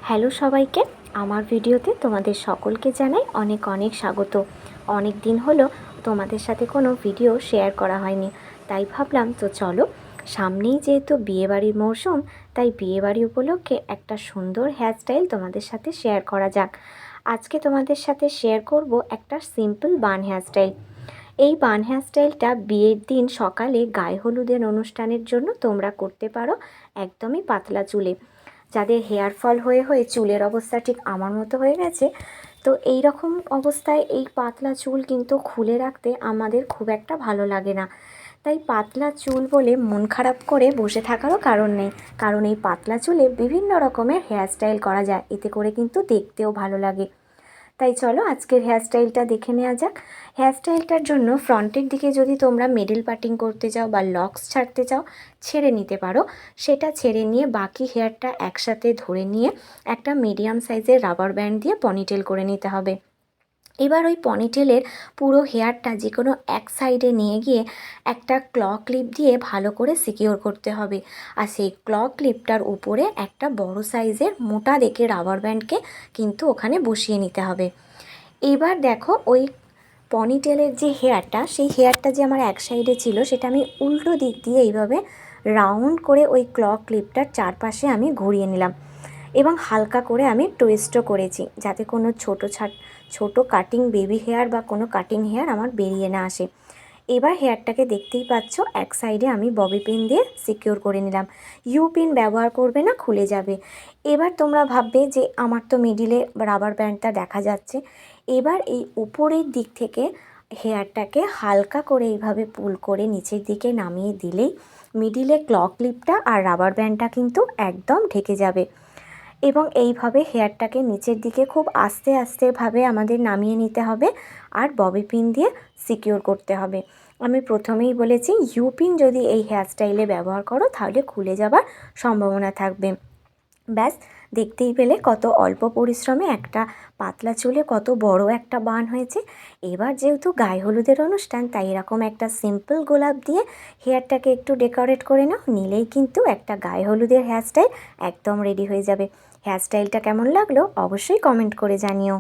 Hello সবাইকে, আমার ভিডিওতে তোমাদের সকলকে জানাই অনেক অনেক স্বাগত। অনেক দিন হলো তোমাদের সাথে কোনো ভিডিও শেয়ার করা হয়নি, তাই ভাবলাম তো চলো, সামনেই যেহেতু বিয়েবাড়ির মরশুম, তাই বিয়েবাড়ি উপলক্ষে একটা সুন্দর হেয়ারস্টাইল তোমাদের সাথে শেয়ার করা যাক। আজকে তোমাদের সাথে শেয়ার করব একটা সিম্পল বান হেয়ারস্টাইল। এই বান হেয়ারস্টাইলটা বিয়ের দিন সকালে গায়ে হলুদের অনুষ্ঠানের জন্য তোমরা করতে পারো একদমই পাতলা চুলে। যাদের হেয়ার ফল হয়ে হয়ে চুলের অবস্থা ঠিক আমার মতো হয়ে গেছে, তো এই রকম অবস্থায় এই পাতলা চুল কিন্তু খুলে রাখতে আমাদের খুব একটা ভালো লাগে না। তাই পাতলা চুল বলে মন খারাপ করে বসে থাকারও কারণ নেই, কারণ এই পাতলা চুলে বিভিন্ন রকমের হেয়ারস্টাইল করা যায়, এতে করে কিন্তু দেখতেও ভালো লাগে। তাই চলো আজকের হেয়ারস্টাইলটা দেখে নেওয়া যাক। হেয়ারস্টাইলটার জন্য ফ্রন্টের দিকে যদি তোমরা মিডল পার্টিং করতে চাও বা লক্স ছাড়তে চাও, ছেড়ে নিতে পারো। সেটা ছেড়ে নিয়ে বাকি হেয়ারটা একসাথে ধরে নিয়ে একটা মিডিয়াম সাইজের রাবার ব্যান্ড দিয়ে পনিটেল করে নিতে হবে। এবার ওই পনিটেলের পুরো হেয়ারটা যে কোনো এক সাইডে নিয়ে গিয়ে একটা ক্লিপ দিয়ে ভালো করে সিকিওর করতে হবে। আর সেই ক্লিপটার উপরে একটা বড় সাইজের মোটা দেখে রাবার ব্যান্ডকে কিন্তু ওখানে বসিয়ে নিতে হবে। এবার দেখো ওই পনিটেলের যে হেয়ারটা, সেই হেয়ারটা যে আমার এক সাইডে ছিল, সেটা আমি উল্টো দিক দিয়ে এইভাবে রাউন্ড করে ওই ক্লিপটার চারপাশে আমি ঘুরিয়ে নিলাম এবং হালকা করে আমি টুইস্টও করেছি, যাতে কোনো ছোট কাটিং বেবি হেয়ার বা কোনো কাটিং হেয়ার আমার বেরিয়ে না আসে। এবার হেয়ারটাকে দেখতেই পাচ্ছ, এক সাইডে আমি ববি পিন দিয়ে সিকিওর করে নিলাম। ইউ পিন ব্যবহার করবে না, খুলে যাবে। এবার তোমরা ভাববে যে আমার তো মিডিলে রাবার ব্যান্ডটা দেখা যাচ্ছে। এবার এই উপরের দিক থেকে হেয়ারটাকে হালকা করে এইভাবে পুল করে নিচের দিকে নামিয়ে দিলেই মিডিলে ক্লিপটা আর রাবার ব্যান্ডটা কিন্তু একদম ঢেকে যাবে। এবং এইভাবে হেয়ারটাকে নিচের দিকে খুব আস্তে আস্তেভাবে আমাদের নামিয়ে নিতে হবে আর ববি পিন দিয়ে সিকিওর করতে হবে। আমি প্রথমেই বলেছি, ইউ পিন যদি এই হেয়ারস্টাইলে ব্যবহার করো তাহলে খুলে যাবার সম্ভাবনা থাকবে। ব্যাস, দেখতেই পেলে কত অল্প পরিশ্রমে একটা পাতলা চুলে কত বড় একটা বান হয়েছে। এবার যেহেতু গায়ে হলুদের অনুষ্ঠান, তাই এরকম একটা সিম্পল গোলাপ দিয়ে হেয়ারটাকে একটু ডেকোরেট করে নাও, নিলেই কিন্তু একটা গায়ে হলুদের হেয়ারস্টাইল একদম রেডি হয়ে যাবে। হেয়ারস্টাইলটা কেমন লাগলো অবশ্যই কমেন্ট করে জানিও।